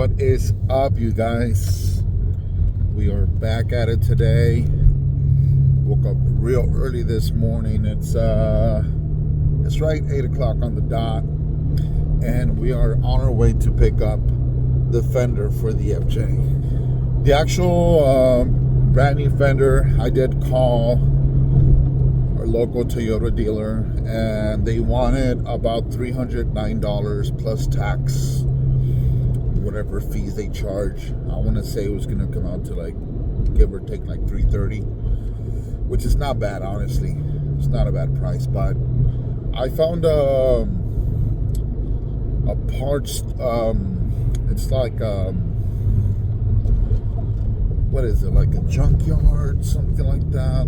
What is up, you guys? We are back at it today. Woke up real early this morning. It's right 8 o'clock on the dot, and we are on our way to pick up the Fender for the FJ. The actual brand new Fender. I did call our local Toyota dealer, and they wanted about $309 plus tax, whatever fees they charge. I want to say it was going to come out to like, give or take, like $330, which is not bad, honestly. It's not a bad price. But I found a parts, it's like what is it, like a junkyard, something like that.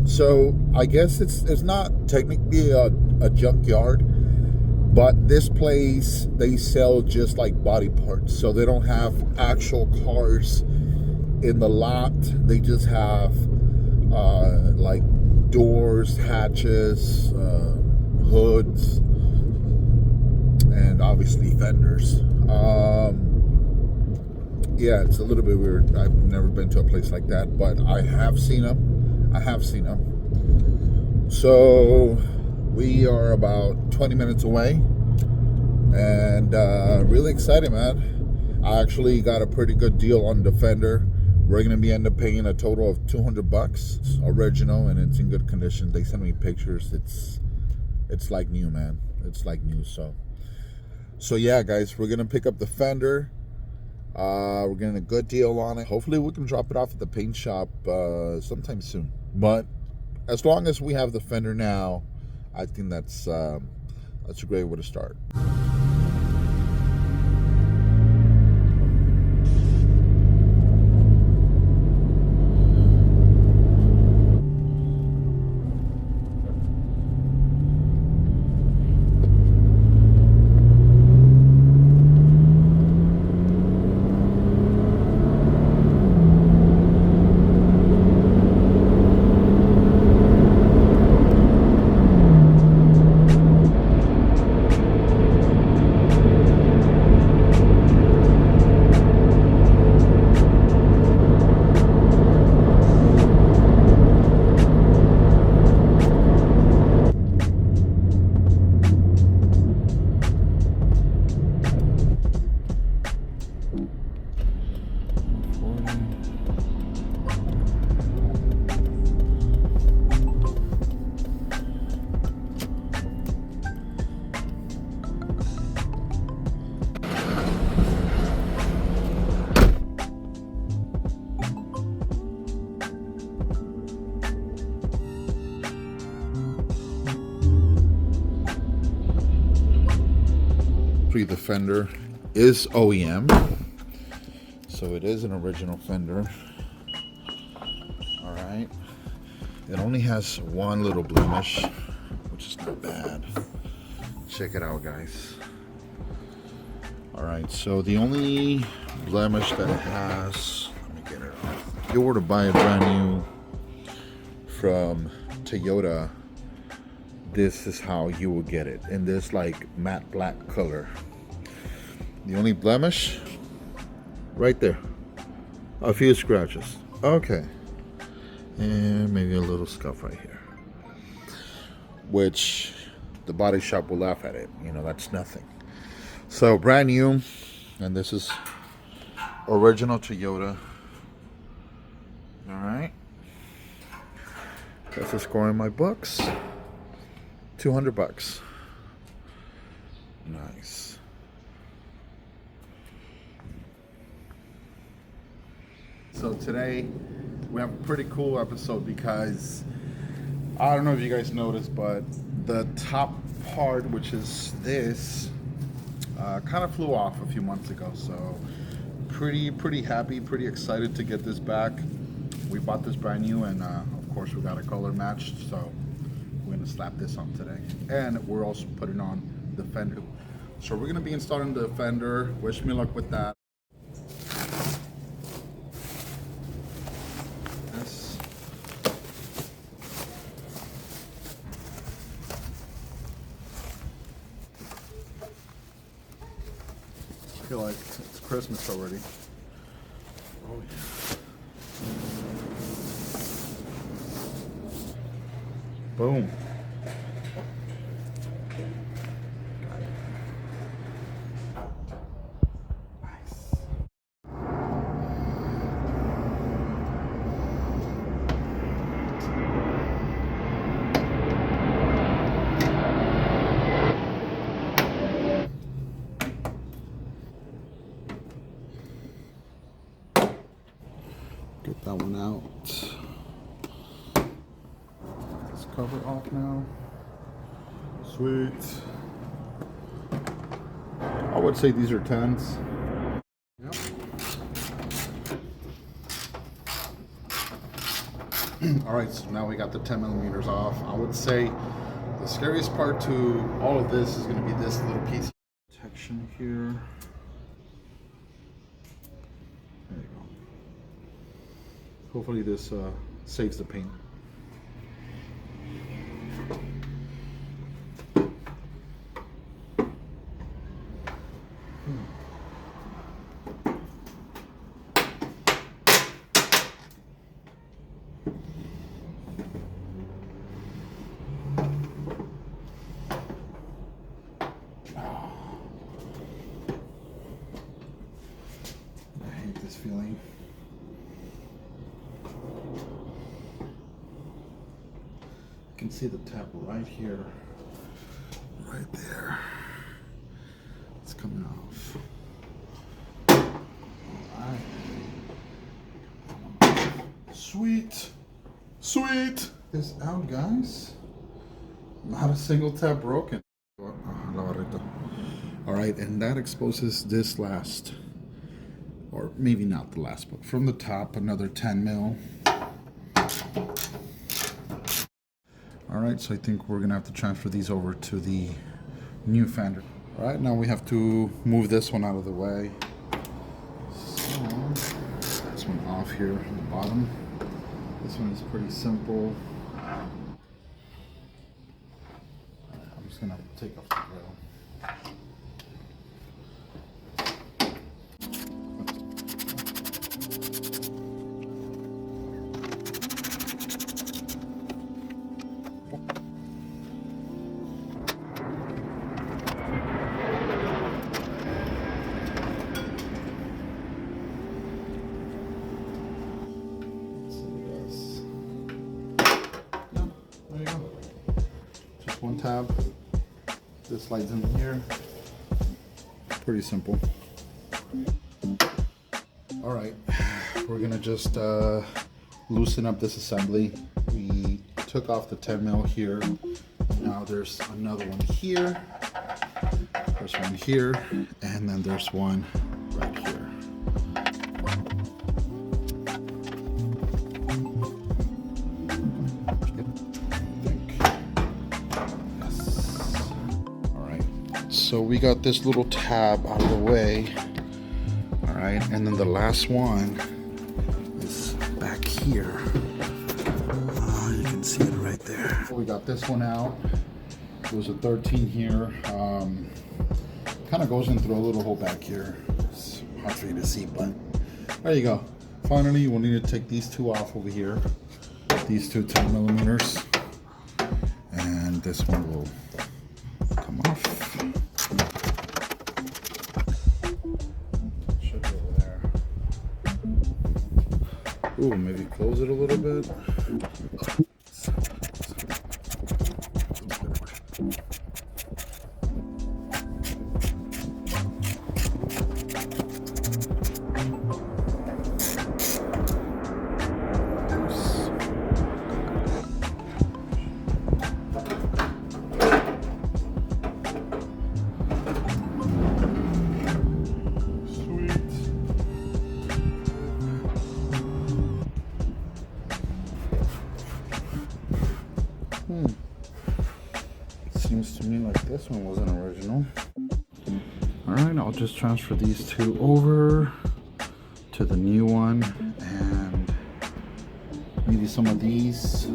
So I guess it's not technically a junkyard, but this place, they sell just like body parts. So they don't have actual cars in the lot. They just have like doors, hatches, hoods, and obviously fenders. Yeah, it's a little bit weird. I've never been to a place like that, but I have seen them. So we are about 20 minutes away, and really excited, man. I actually got a pretty good deal on the Fender. We're gonna be end up paying a total of $200. It's original and it's in good condition. They sent me pictures. It's like new, man. It's like new. So yeah, guys, we're gonna pick up the Fender. We're getting a good deal on it. Hopefully we can drop it off at the paint shop sometime soon. But as long as we have the Fender now, I think that's a great way to start. The Fender is OEM, so it is an original Fender. All right, it only has one little blemish, which is not bad. Check it out, guys. All right, so the only blemish that it has, let me get it off. If you were to buy a brand new from Toyota, this is how you will get it, in this like matte black color. The only blemish right there, a few scratches, okay, and maybe a little scuff right here, which the body shop will laugh at it, you know, that's nothing. So brand new, and this is original Toyota. All right, that's the score in my books. $200. Nice. So today we have a pretty cool episode because I don't know if you guys noticed, but the top part, which is this, kind of flew off a few months ago. So pretty happy, pretty excited to get this back. We bought this brand new, and of course we got a color matched. So we're gonna slap this on today, and we're also putting on the Fender. So we're gonna be installing the Fender. Wish me luck with that. I feel like Christmas already. Oh yeah. Boom. Get that one out. This cover off now. Sweet. I would say these are 10s. Yep. All right, so now we got the 10 millimeters off. I would say the scariest part to all of this is going to be this little piece of protection here. There you go. Hopefully this saves the paint. This feeling. You can see the tab right here, right there. It's coming off. All right. Sweet, sweet. This out, guys. Not a single tab broken. All right, and that exposes this last. Or maybe not the last, but from the top, another 10 mil. All right, so I think we're gonna have to transfer these over to the new Fender. All right, now we have to move this one out of the way. So, this one off here on the bottom. This one is pretty simple. I'm just gonna take off the grill. One tab, this slides in here. Pretty simple. All right, we're gonna just loosen up this assembly. We took off the 10 mil here. Now there's another one here. There's one here, and then there's one right here. So we got this little tab out of the way. All right, and then the last one is back here. You can see it right there. We got this one out. There's a 13 here. Kind of goes in through a little hole back here. It's hard for you to see, but there you go. Finally, we'll need to take these two off over here. These two 10 millimeters. And this one will come off. Ooh, maybe close it a little bit. Seems to me like this one wasn't original. All right, I'll just transfer these two over to the new one, and maybe some of these.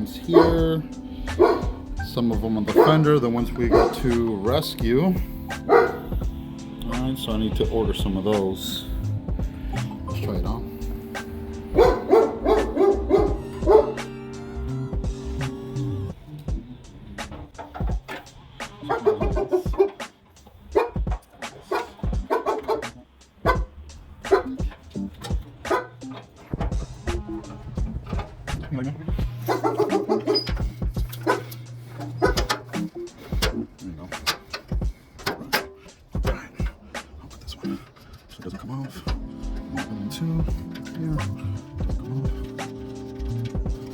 ones here, some of them on the Fender, the ones we got to rescue. Alright, so I need to order some of those. Let's try it on. There you go. Alright, I'll put this one so it doesn't come off. One, two, here.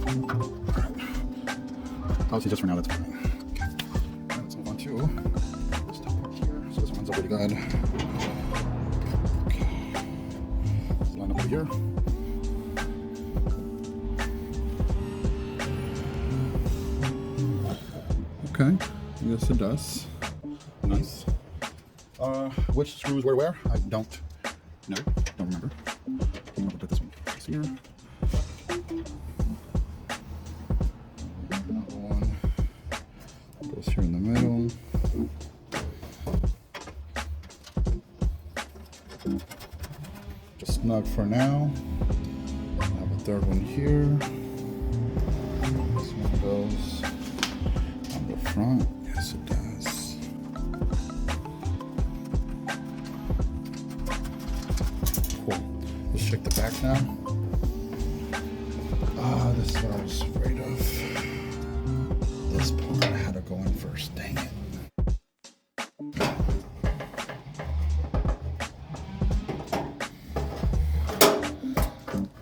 Don't come off. Alright. Obviously, just for now, that's fine. Okay. Let's move on to this top part here. So this one's already good. Okay. Let's line up over here. Okay, yes it does. Nice. Which screws where? I don't know. Don't remember. I'll put this one here. Another one goes here in the middle. Just snug for now. I have a third one here. This one goes front. Yes, it does. Cool. Let's check the back now. This is what I was afraid of. This part I had to go in first. Dang it.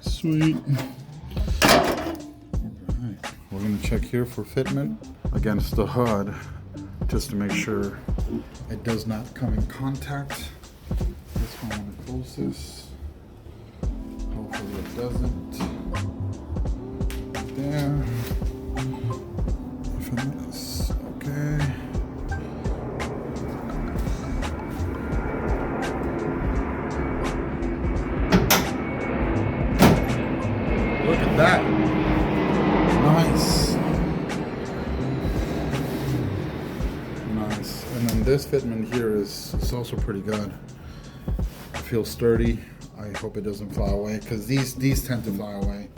Sweet. Alright. We're gonna check here for fitment against the HUD just to make sure it does not come in contact. This one, I want to close this. Hopefully it doesn't. There. If it is okay. Look at that. Nice. And then this fitment here is also pretty good. It feels sturdy. I hope it doesn't fly away because these tend to fly away.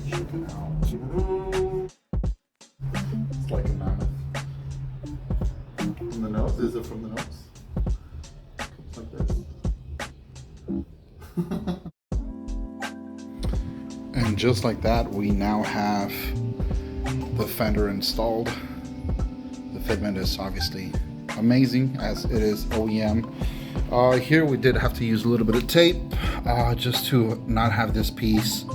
Check it out. It's like a mammoth. From the nose? Is it from the nose? Like this. And just like that, we now have the Fender installed. The fitment is obviously amazing as it is OEM. Here we did have to use a little bit of tape just to not have this piece,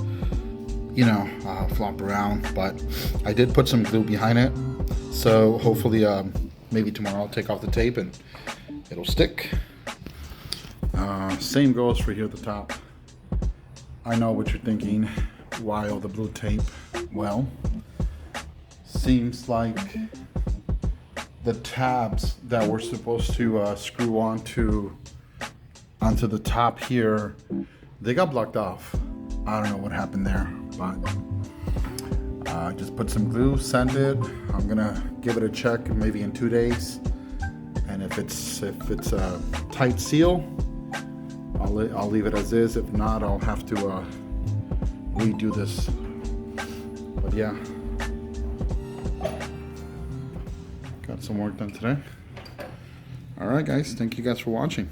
you know, flop around, but I did put some glue behind it, so hopefully maybe tomorrow I'll take off the tape and it'll stick. Same goes for here at the top. I know what you're thinking. Why all the blue tape? Well, seems like the tabs that we're supposed to screw onto the top here, they got blocked off. I don't know what happened there, but just put some glue, send it. I'm gonna give it a check maybe in 2 days, and if it's a tight seal, I'll leave it as is. If not, I'll have to redo this. But yeah. Got some work done today. Alright guys, thank you guys for watching.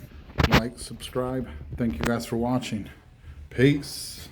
Like, subscribe. Thank you guys for watching. Peace.